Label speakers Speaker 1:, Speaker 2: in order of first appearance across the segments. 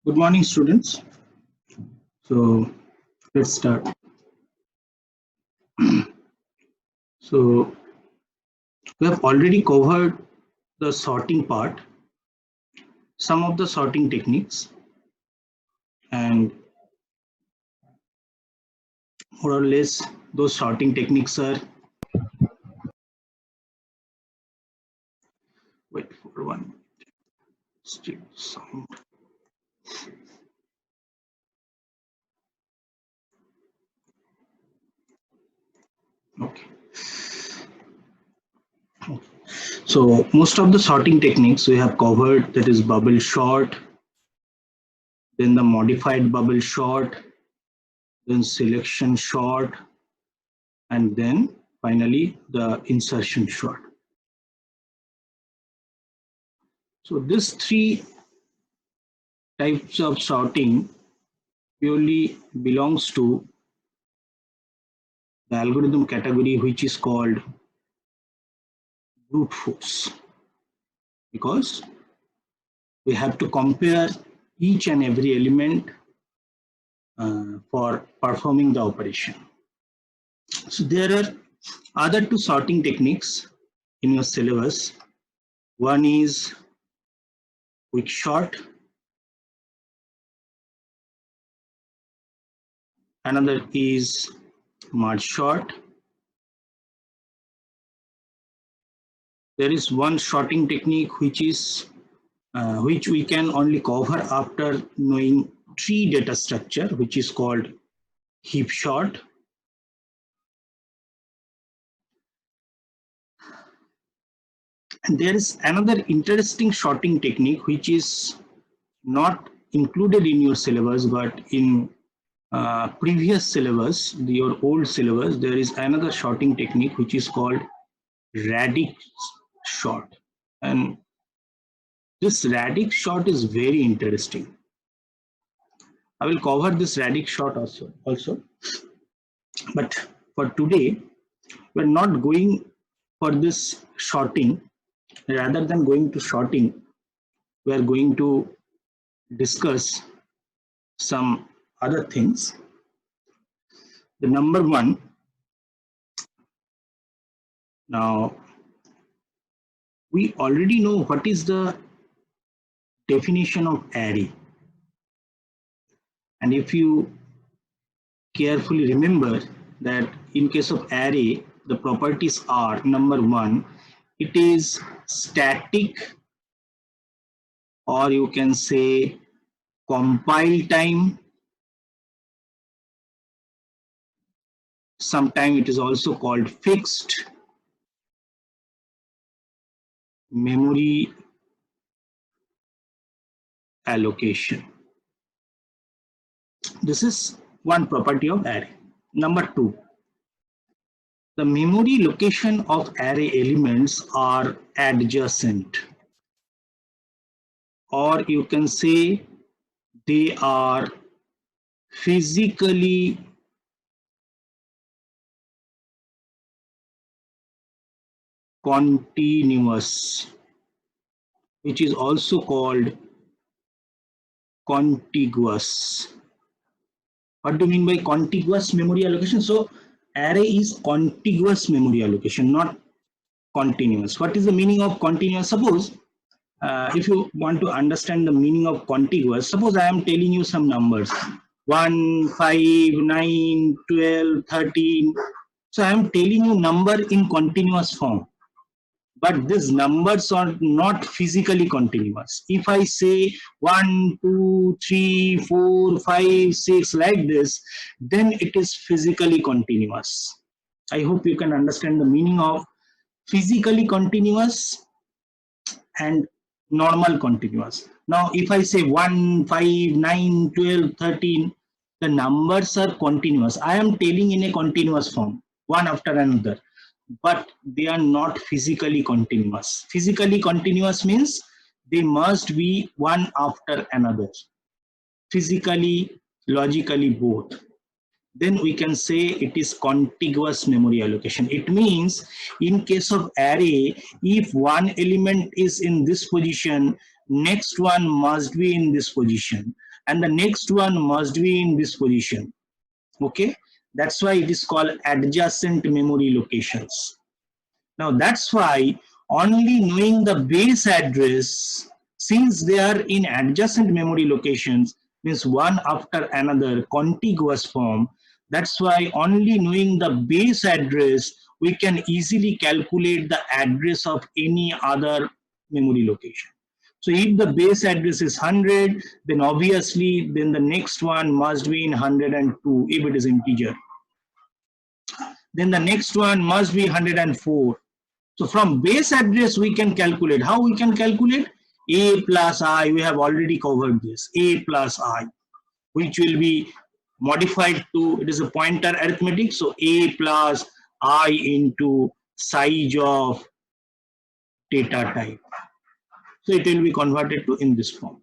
Speaker 1: Good morning, students. So let's start. So we have already covered the sorting part, some of the sorting techniques, and more or less those sorting techniques are. Wait for one. Still sound. Okay. So most of the sorting techniques we have covered, that is bubble sort, then the modified bubble sort, then selection sort, and then finally the insertion sort. So these three types of sorting purely belongs to the algorithm category, which is called brute force, because we have to compare each and every element for performing the operation. So there are other two sorting techniques in your syllabus. One is quick sort, another is merge sort. There is one sorting technique which we can only cover after knowing tree data structure, which is called heap sort. And there is another interesting sorting technique which is not included in your syllabus, but in previous syllabus, your old syllabus, there is another sorting technique which is called radix sort. And this radix sort is very interesting. I will cover this radix sort also. But for today, we're not going for this sorting. Rather than going to sorting, we are going to discuss some other things. The number one, now we already know what is the definition of array. And if you carefully remember that in case of array, the properties are number one, it is static, or you can say compile time. Sometimes it is also called fixed, memory allocation. This is one property of array. Number two, the memory location of array elements are adjacent, or you can say they are physically continuous, which is also called contiguous. What do you mean by contiguous memory allocation? So array is contiguous memory allocation, not continuous. What is the meaning of continuous? Suppose if you want to understand the meaning of contiguous, suppose I am telling you some numbers 1, 5, 9, 12, 13. So I am telling you number in continuous form. But these numbers are not physically continuous. If I say 1, 2, 3, 4, 5, 6 like this, then it is physically continuous. I hope you can understand the meaning of physically continuous and normal continuous. Now, if I say 1, 5, 9, 12, 13, the numbers are continuous. I am telling in a continuous form, one after another, but they are not physically continuous. Physically continuous means they must be one after another, physically, logically both. Then we can say it is contiguous memory allocation. It means in case of array, if one element is in this position, next one must be in this position. and the next one must be in this position. Okay, that's why it is called adjacent memory locations. Now that's why only knowing the base address, since they are in adjacent memory locations, means one after another contiguous form, that's why only knowing the base address we can easily calculate the address of any other memory location. So if the base address is 100, then obviously then the next one must be in 102 if it is integer. Then the next one must be 104. So from base address we can calculate. How we can calculate? A plus I, we have already covered this. A plus I, which will be modified to, it is a pointer arithmetic. So A plus I into size of data type. So it will be converted to in this form.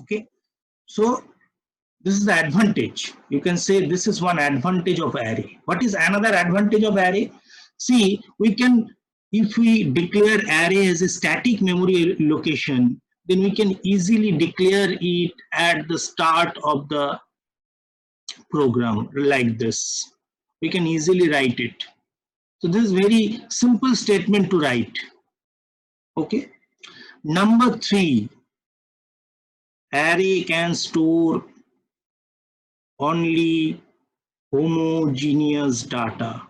Speaker 1: Okay. So this is the advantage. You can say this is one advantage of array. What is another advantage of array? See, we can, if we declare array as a static memory location, then we can easily declare it at the start of the program like this. We can easily write it. So this is very simple statement to write. Okay. Number 3, array can store only homogeneous data,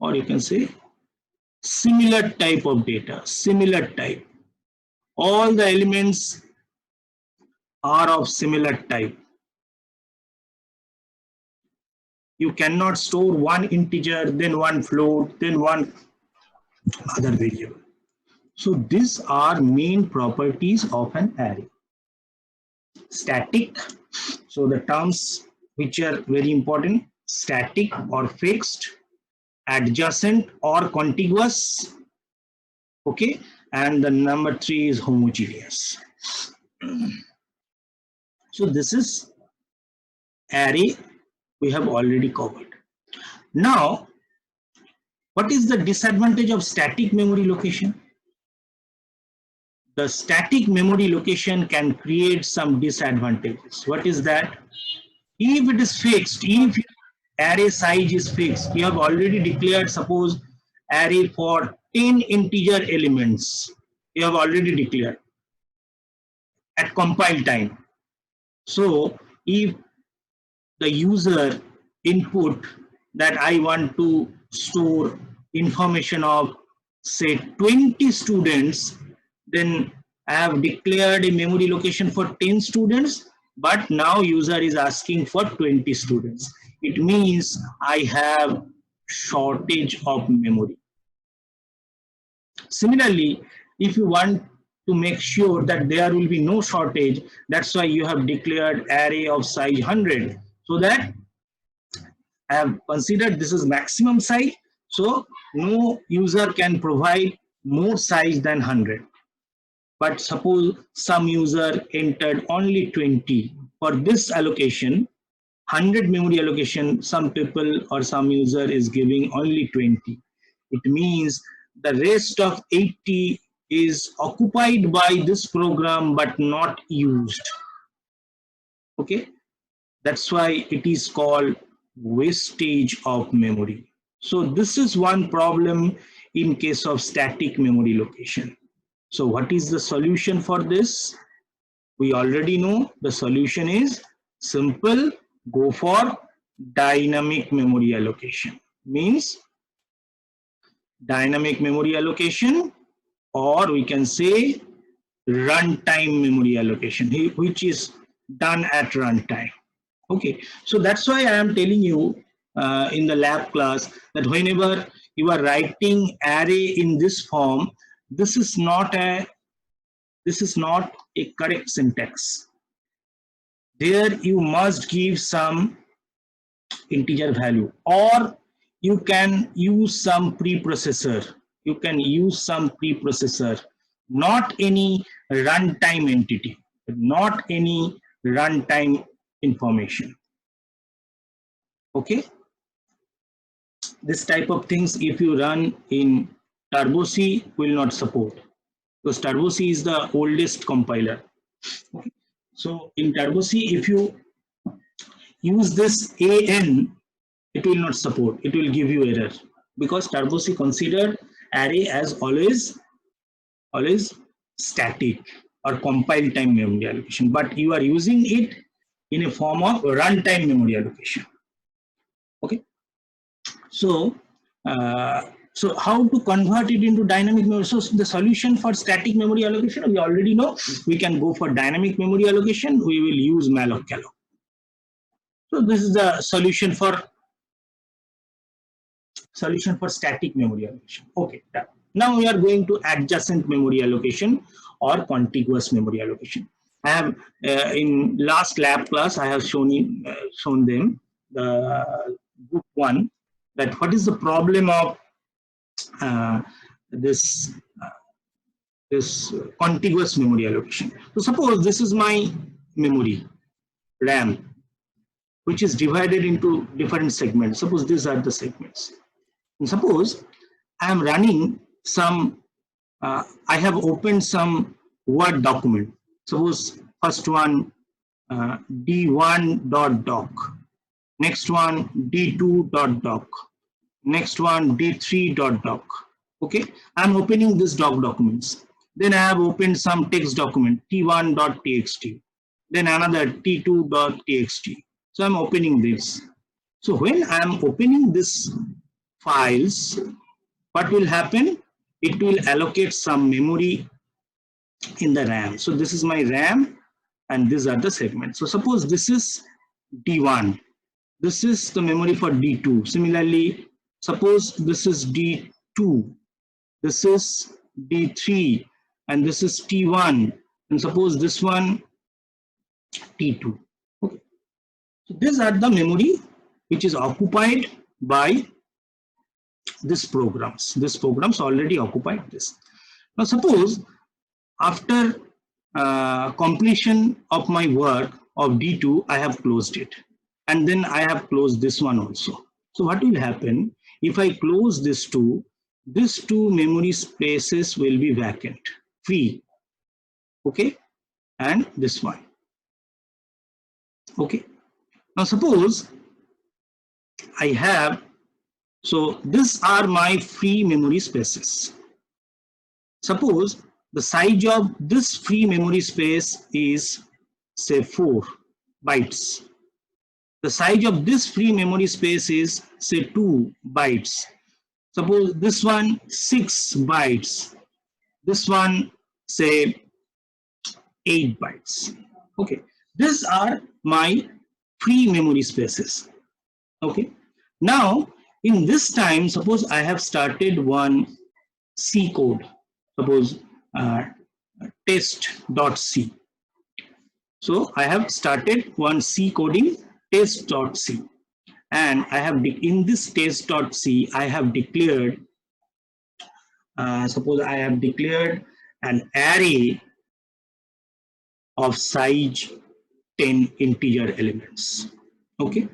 Speaker 1: or you can say similar type of data, similar type. All the elements are of similar type. You cannot store one integer, then one float, then one other variable. So these are main properties of an array. Static, so the terms which are very important, static or fixed, adjacent or contiguous, okay, and the number 3 is homogeneous. So this is array we have already covered. Now, what is the disadvantage of static memory location? The static memory location can create some disadvantages. What is that? If it is fixed, if array size is fixed, you have already declared, suppose, array for 10 integer elements, you have already declared at compile time. So if the user input that I want to store information of say 20 students, then I have declared a memory location for 10 students, but now user is asking for 20 students. It means I have shortage of memory. Similarly, if you want to make sure that there will be no shortage, that's why you have declared array of size 100, so that I have considered this is maximum size, so no user can provide more size than 100. But suppose some user entered only 20. For this allocation, 100 memory allocation, some people or some user is giving only 20. It means the rest of 80 is occupied by this program but not used. Okay, that's why it is called wastage of memory. So this is one problem in case of static memory location. So what is the solution for this? We already know the solution is simple, go for dynamic memory allocation. Means dynamic memory allocation, or we can say runtime memory allocation, which is done at runtime. Okay, so that's why I am telling you in the lab class that whenever you are writing array in this form, this is not a correct syntax. There you must give some integer value, or you can use some preprocessor. You can use some preprocessor, not any runtime entity, not any runtime information. Okay, this type of things if you run in Turbo C will not support, because Turbo C is the oldest compiler. Okay. So in Turbo C, if you use this AN, it will not support, it will give you error, because Turbo C considered array as always static or compile time memory allocation, but you are using it in a form of runtime memory allocation. Okay, so so how to convert it into dynamic memory? So the solution for static memory allocation, we already know. We can go for dynamic memory allocation. We will use malloc-calloc. So this is the solution for static memory allocation. Okay, done. Now we are going to adjacent memory allocation or contiguous memory allocation. I have in last lab class I have shown them the group 1, that what is the problem of this contiguous memory allocation. So suppose this is my memory RAM, which is divided into different segments. Suppose these are the segments. And suppose I am running some, I have opened some Word document. Suppose first one d1.doc, next one d2.doc, next one d3.doc. Okay, I'm opening this doc documents. Then I have opened some text document t1.txt, then another t2.txt. So I'm opening this. So when I'm opening this files, what will happen? It will allocate some memory in the RAM. So this is my RAM and these are the segments. So suppose this is D1. This is the memory for D2. Similarly, suppose this is D2. This is D3 and this is T1. And suppose this one T2. Okay. So these are the memory which is occupied by these programs. These programs already occupied this. Now suppose after completion of my work of D2, I have closed it. And then I have closed this one also. So what will happen if I close this two? These two memory spaces will be vacant, free. Okay, and this one. Okay. Now suppose I have, so these are my free memory spaces. Suppose the size of this free memory space is say 4 bytes. The size of this free memory space is say 2 bytes. Suppose this one 6 bytes. This one say 8 bytes. Okay, these are my free memory spaces. Okay, now in this time, suppose I have started one C code. Suppose test.c. So I have started one C coding test.c, and I have in this test.c I have declared, suppose I have declared an array of size 10 integer elements. Okay.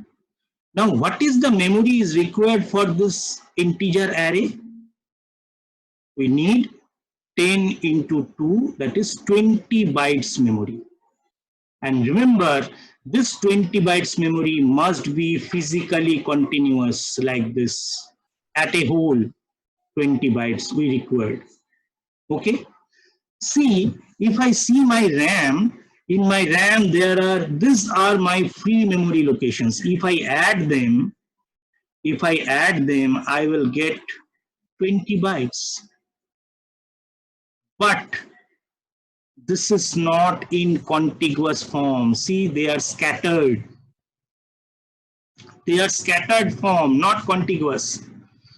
Speaker 1: Now what is the memory is required for this integer array? We need 10 into 2, that is 20 bytes memory. And remember, this 20 bytes memory must be physically continuous like this, at a whole 20 bytes we required. Okay. See, if I see my RAM, in my RAM these are my free memory locations. If I add them, I will get 20 bytes. But this is not in contiguous form. See, they are scattered. They are scattered form, not contiguous.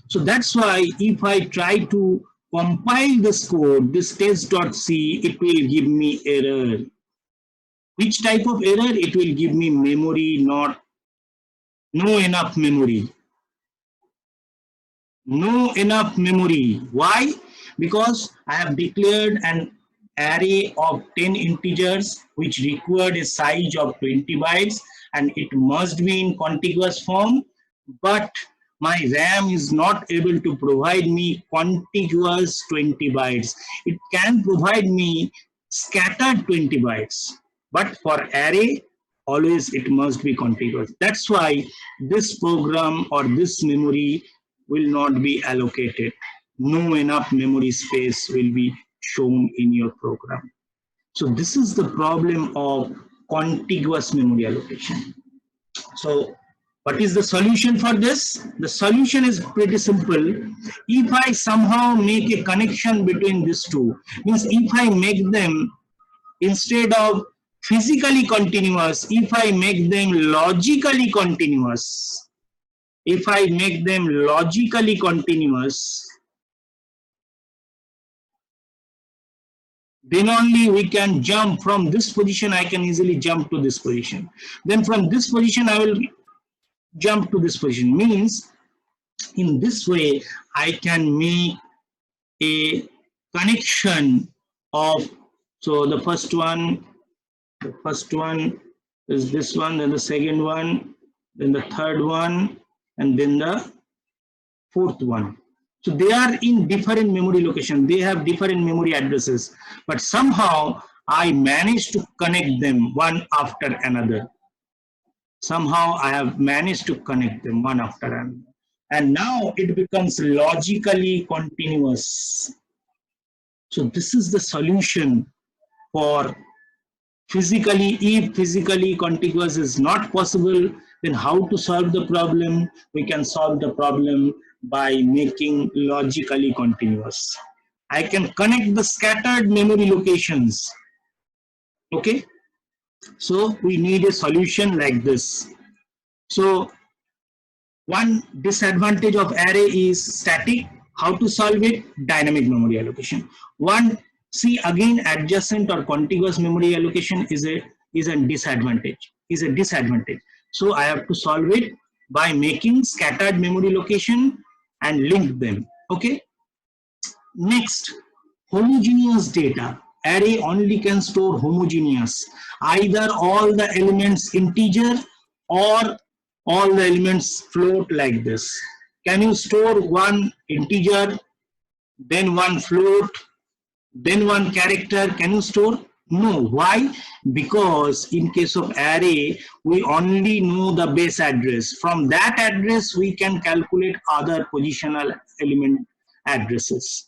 Speaker 1: So that's why if I try to compile this code, this test.c, it will give me error. Which type of error? It will give me memory, no enough memory. No enough memory. Why? Because I have declared an array of 10 integers which required a size of 20 bytes, and it must be in contiguous form, but my RAM is not able to provide me contiguous 20 bytes. It can provide me scattered 20 bytes. But for array, always it must be contiguous. That's why this program or this memory will not be allocated. No enough memory space will be shown in your program. So this is the problem of contiguous memory allocation. So what is the solution for this? The solution is pretty simple. If I somehow make a connection between these two, means if I make them, instead of physically continuous, if I make them logically continuous, if I make them logically continuous, then only we can jump from this position. I can easily jump to this position. Then from this position, I will jump to this position. Means in this way, I can make a connection of, so the first one is this one, then the second one, then the third one, and then the fourth one. So they are in different memory location. They have different memory addresses, but somehow I managed to connect them one after another. Somehow I have managed to connect them one after another. And now it becomes logically continuous. So this is the solution for physically. If physically contiguous is not possible, then how to solve the problem? We can solve the problem by making logically continuous. I can connect the scattered memory locations. Okay, so we need a solution like this. So one disadvantage of array is static. How to solve it? Dynamic memory allocation. One, see again, adjacent or contiguous memory allocation is a disadvantage. So I have to solve it by making scattered memory location and link them. Okay. Next, homogeneous data. Array only can store homogeneous, either all the elements integer or all the elements float like this. Can you store one integer, then one float, then one character? Can you store? No. Why? Because in case of array, we only know the base address. From that address, we can calculate other positional element addresses.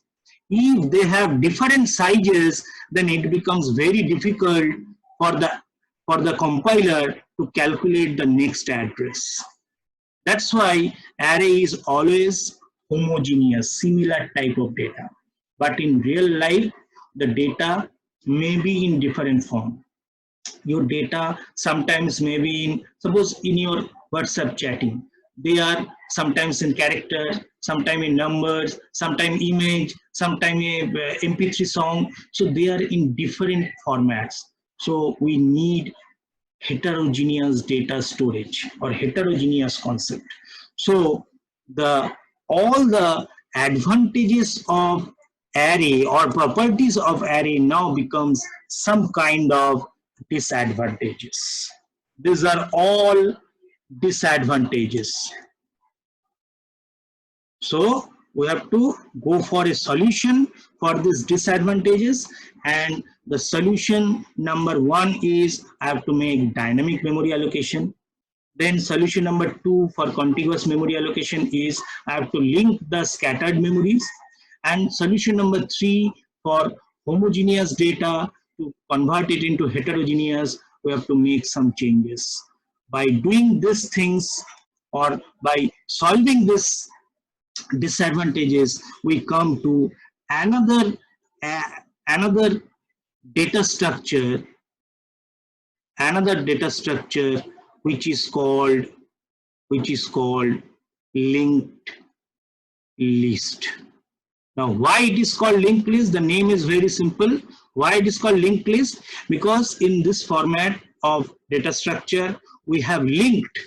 Speaker 1: If they have different sizes, then it becomes very difficult for the compiler to calculate the next address. That's why array is always homogeneous, similar type of data. But in real life, the data may be in different form. Your data sometimes may be in, suppose in your WhatsApp chatting, they are sometimes in character, sometimes in numbers, sometimes image, sometimes MP3 song. So they are in different formats. So we need heterogeneous data storage or heterogeneous concept. So all the advantages of array or properties of array now becomes some kind of disadvantages. These are all disadvantages. So we have to go for a solution for these disadvantages, and the solution number one is I have to make dynamic memory allocation. Then solution number two for contiguous memory allocation is I have to link the scattered memories. And solution number three for homogeneous data, to convert it into heterogeneous, we have to make some changes. By doing these things or by solving this disadvantages, we come to another data structure, which is called linked list. Now, why it is called linked list? The name is very simple. Why it is called linked list? Because in this format of data structure, we have linked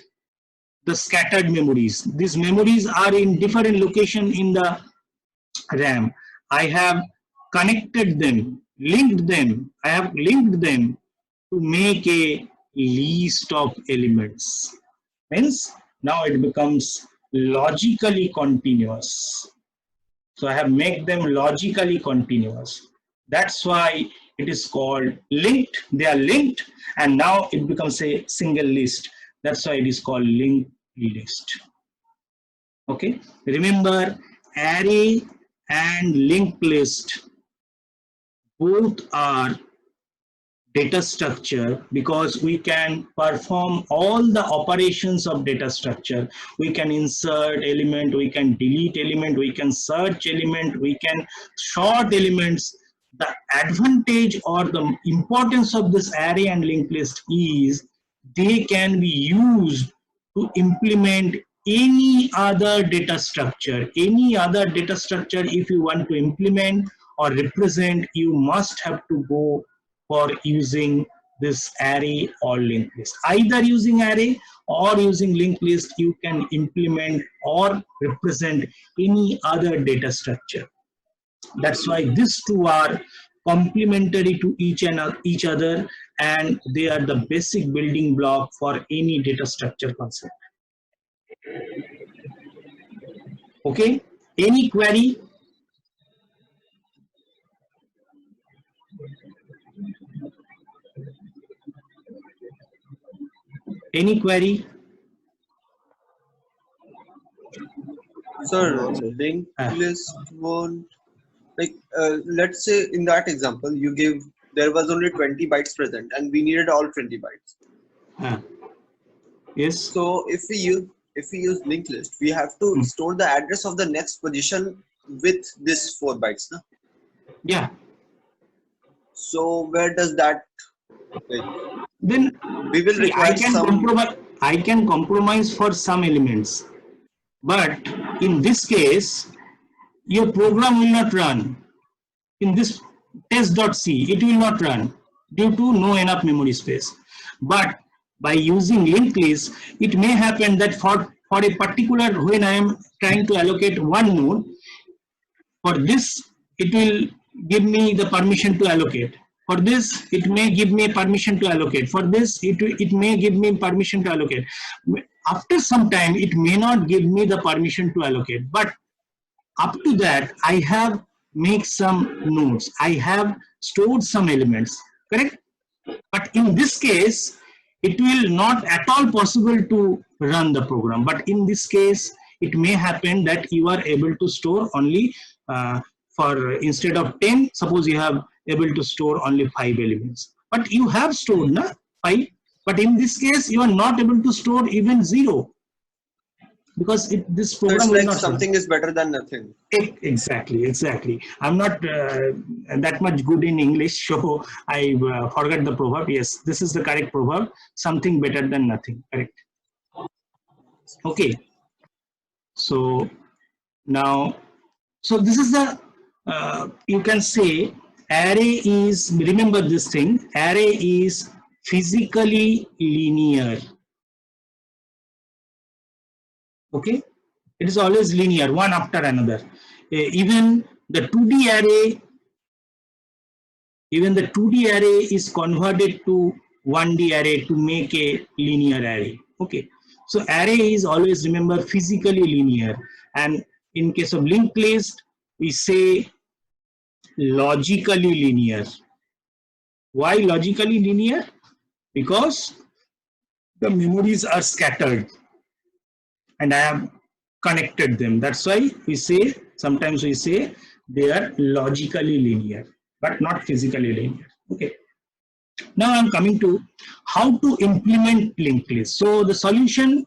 Speaker 1: the scattered memories. These memories are in different location in the RAM. I have connected them, linked them. I have linked them to make a list of elements. Means now it becomes logically continuous. So I have made them logically continuous. That's why it is called linked. They are linked, and now it becomes a single list. That's why it is called linked list. Okay, remember, array and linked list both are data structure, because we can perform all the operations of data structure. We can insert element, we can delete element, we can search element, we can sort elements. The advantage or the importance of this array and linked list is they can be used to implement any other data structure. Any other data structure, if you want to implement or represent, you must have to go for using this array or linked list. Either using array or using linked list, you can implement or represent any other data structure. That's why these two are complementary to each other, and they are the basic building block for any data structure concept. Okay, any query? Any query?
Speaker 2: Sir, linked list won't, like, let's say in that example you give, there was only 20 bytes present and we needed all 20 bytes.
Speaker 1: Yes.
Speaker 2: So if we use linked list, we have to store the address of the next position with this 4 bytes, no?
Speaker 1: Yeah.
Speaker 2: So where does that, like,
Speaker 1: then
Speaker 2: we will
Speaker 1: see,
Speaker 2: require
Speaker 1: I can compromise for some elements, but in this case your program will not run. In this test.c, it will not run due to no enough memory space. But by using linked list, it may happen that for a particular, when I am trying to allocate one node, for this it will give me the permission to allocate. For this, it may give me permission to allocate. For this, it may give me permission to allocate. After some time, it may not give me the permission to allocate. But up to that, I have made some nodes. I have stored some elements, correct? But in this case, it will not at all possible to run the program. But in this case, it may happen that you are able to store only for instead of 10, suppose you have able to store only 5 elements. But you have stored 5. But in this case, you are not able to store even 0. Because this program
Speaker 2: it's
Speaker 1: will
Speaker 2: like
Speaker 1: not
Speaker 2: something
Speaker 1: run.
Speaker 2: Is better than nothing.
Speaker 1: Exactly. I'm not that much good in English, so I forgot the proverb. Yes, this is the correct proverb. Something better than nothing. Correct. Okay. So now, so this is the you can say array is, remember this thing. Array is physically linear. Okay, it is always linear, one after another. Even the 2D array, is converted to 1D array to make a linear array. Okay, so array is always, remember, physically linear, and in case of linked list, we say logically linear. Why logically linear? Because the memories are scattered and I have connected them. That's why we say, sometimes we say they are logically linear, but not physically linear. Okay. Now I'm coming to how to implement linked list. So the solution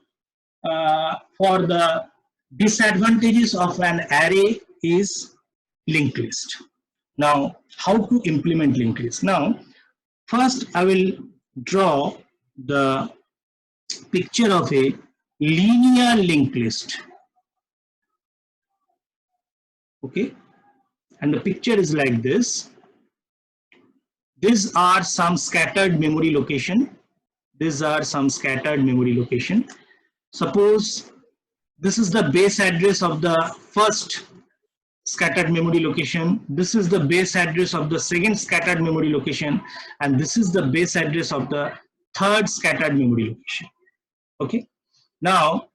Speaker 1: for the disadvantages of an array is linked list. Now, how to implement linked list? Now, first I will draw the picture of a linear linked list. Okay, and the picture is like this. These are some scattered memory location. Suppose this is the base address of the first scattered memory location. This is the base address of the second scattered memory location, and this is the base address of the third scattered memory location. Okay. Now,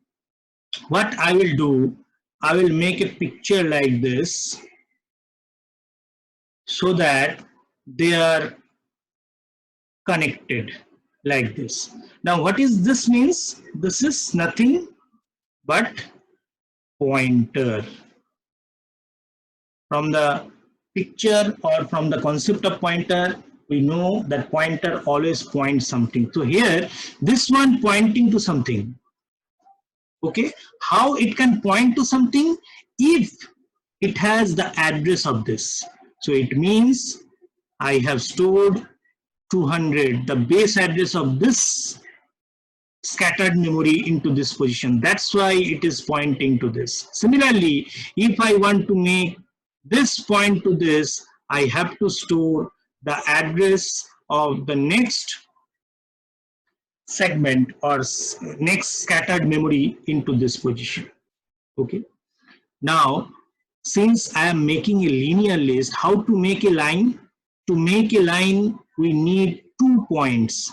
Speaker 1: what I will do, I will make a picture like this, so that they are connected like this. Now what is this means? This is nothing but pointer. From the picture or from the concept of pointer, we know that pointer always points something. So here, this one pointing to something. Okay, how it can point to something? If it has the address of this. So it means I have stored 200, the base address of this scattered memory into this position. That's why it is pointing to this. Similarly, if I want to make this point to this, I have to store the address of the next segment or next scattered memory into this position. Okay. Now, since I am making a linear list, how to make a line? To make a line, we need 2 points.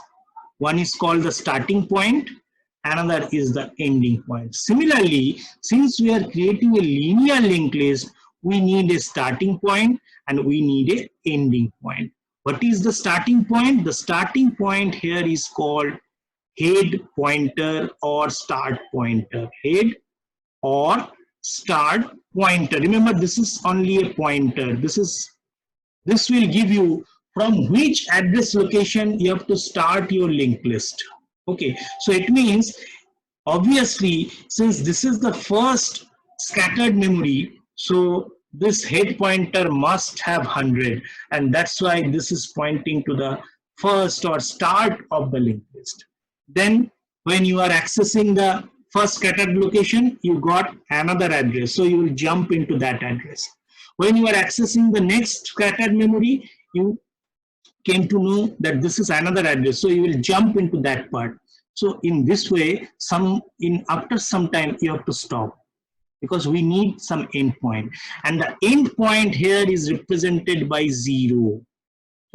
Speaker 1: One is called the starting point, another is the ending point. Similarly, since we are creating a linear linked list, we need a starting point and we need a ending point. What is the starting point? The starting point here is called head pointer or start pointer. Head or start pointer. Remember, this is only a pointer. This will give you from which address location you have to start your linked list. Okay, so it means obviously since this is the first scattered memory, so this head pointer must have 100, and that's why this is pointing to the first or start of the linked list. Then when you are accessing the first scattered location, you got another address, so you will jump into that address. When you are accessing the next scattered memory, you came to know that this is another address, so you will jump into that part. So in this way, after some time you have to stop, because we need some endpoint, and the endpoint here is represented by 0.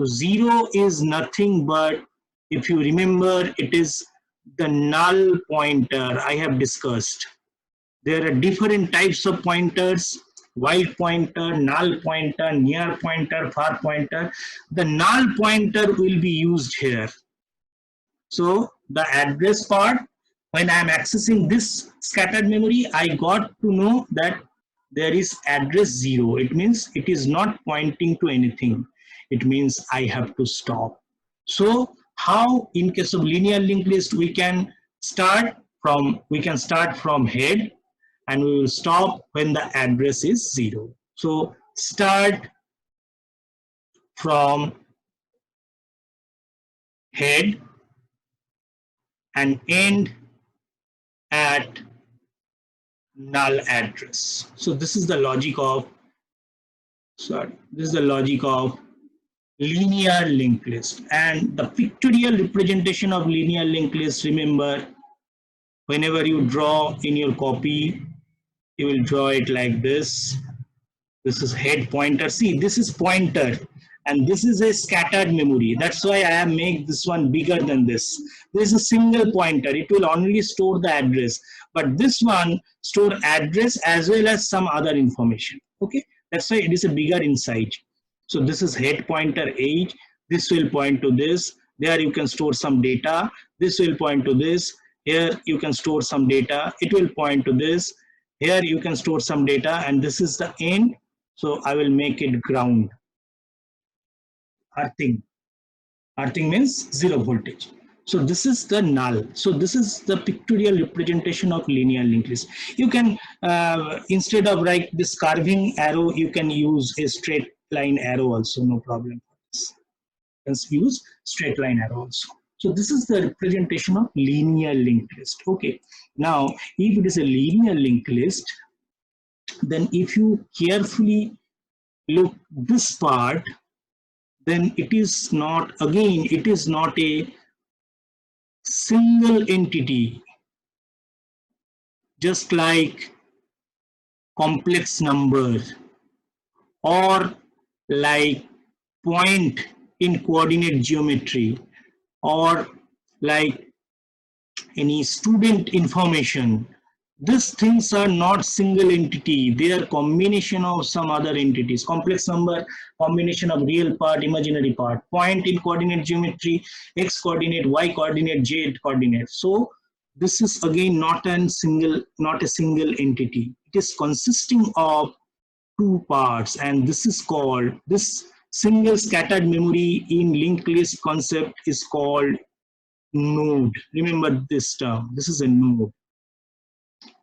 Speaker 1: So 0 is nothing but, if you remember, it is the null pointer I have discussed. There are different types of pointers: white pointer, null pointer, near pointer, far pointer. The null pointer will be used here. So the address part, when I am accessing this scattered memory, I got to know that there is address 0. It means it is not pointing to anything. It means I have to stop. So how in case of linear linked list we can start from head, and we will stop when the address is 0. So start from head and end at null address. So this is the logic of linear linked list. And the pictorial representation of linear linked list, remember, whenever you draw in your copy, you will draw it like this. This is head pointer. See, this is pointer, and this is a scattered memory. That's why I have made this one bigger than this. This is a single pointer. It will only store the address, but this one store address as well as some other information. Okay, that's why it is a bigger inside. So this is head pointer age. This will point to this. There you can store some data. This will point to this. Here you can store some data. It will point to this. Here you can store some data, and this is the end. So I will make it ground. Earthing. Earthing means 0 voltage. So this is the null. So this is the pictorial representation of linear linked list. You can, instead of like this carving arrow, you can use a straight line arrow also, no problem for this. You can use straight line arrow also. So this is the representation of linear linked list. Okay. Now, if it is a linear linked list, then if you carefully look this part, then it is not, again, it is not a single entity, just like complex number or like point in coordinate geometry or like any student information. these things are not single entity, they are combination of some other entities. Complex number, combination of real part, imaginary part. Point in coordinate geometry, x coordinate, y coordinate, z coordinate. So this is again not a single entity. It is consisting of two parts, and this is called, this single scattered memory in linked list concept is called node. Remember this term, this is a node.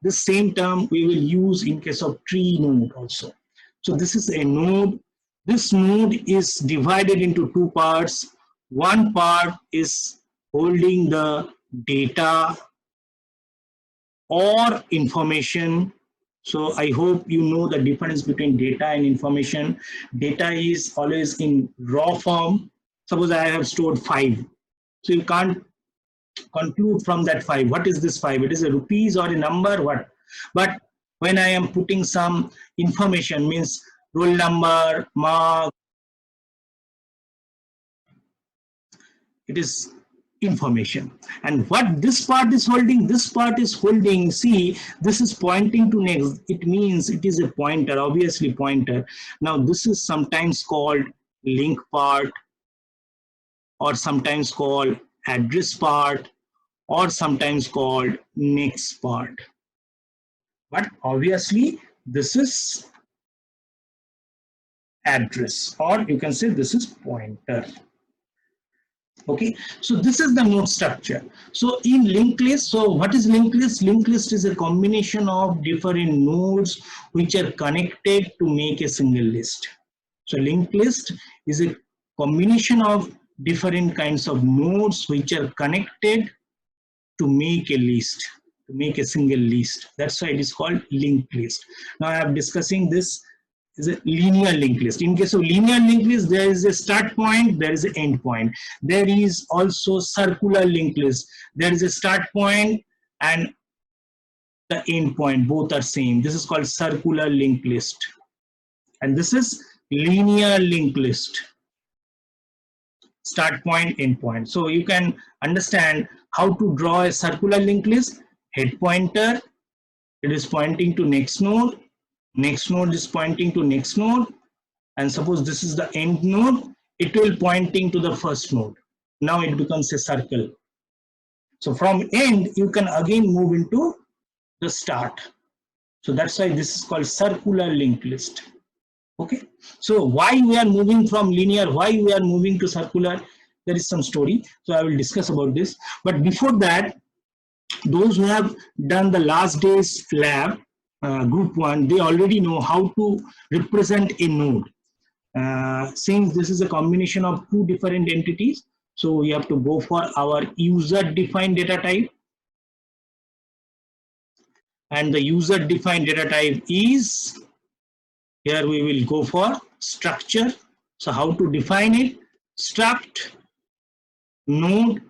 Speaker 1: This same term we will use in case of tree node also. So this is a node. This node is divided into two parts. One part is holding the data or information. So I hope you know the difference between data and information. Data is always in raw form. Suppose I have stored 5. So you can't conclude from that 5. What is this 5? It is a rupees or a number, what? But when I am putting some information, means roll number, mark, it is information. And what this part is holding, this part is holding, see, this is pointing to next. It means it is a pointer, obviously pointer. Now this is sometimes called link part, or sometimes called address part, or sometimes called next part. But obviously this is address, or you can say this is pointer. Okay, so this is the node structure. So in linked list, so what is linked list? Linked list is a combination of different nodes which are connected to make a single list. So linked list is a combination of different kinds of nodes which are connected to make a list, to make a single list. That's why it is called linked list. Now I am discussing this is a linear linked list. In case of linear linked list, there is a start point, there is an end point. There is also circular linked list. There is a start point and the end point, both are same. This is called circular linked list. And this is linear linked list. Start point, end point. So you can understand how to draw a circular linked list. Head pointer, it is pointing to next node. Next node is pointing to next node, and suppose this is the end node, it will pointing to the first node. Now it becomes a circle. So from end you can again move into the start. So that's why this is called circular linked list. Okay, so why we are moving from linear, why we are moving to circular, there is some story, so I will discuss about this. But before that, those who have done the last day's lab, group 1, they already know how to represent a node. Since this is a combination of two different entities, so we have to go for our user defined data type. And the user defined data type is, here we will go for structure. So how to define it? Struct node.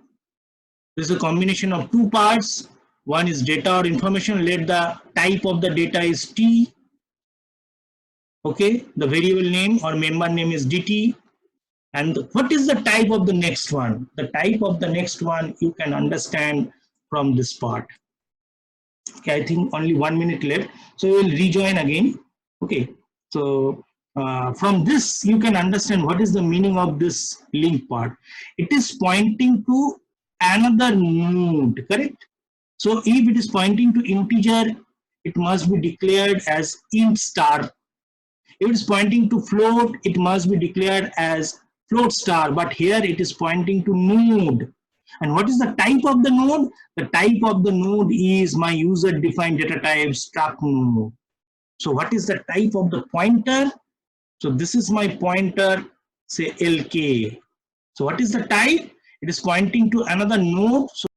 Speaker 1: This is a combination of two parts. One is data or information. Let the type of the data is T. Okay, the variable name or member name is DT. And what is the type of the next one? The type of the next one you can understand from this part. Okay, I think only 1 minute left. So we will rejoin again. Okay, so from this you can understand what is the meaning of this link part. It is pointing to another node, correct? So if it is pointing to integer, it must be declared as int star. If it is pointing to float, it must be declared as float star. But here it is pointing to node. And what is the type of the node? The type of the node is my user defined data type struct node. So what is the type of the pointer? So this is my pointer, say LK. So what is the type? It is pointing to another node. So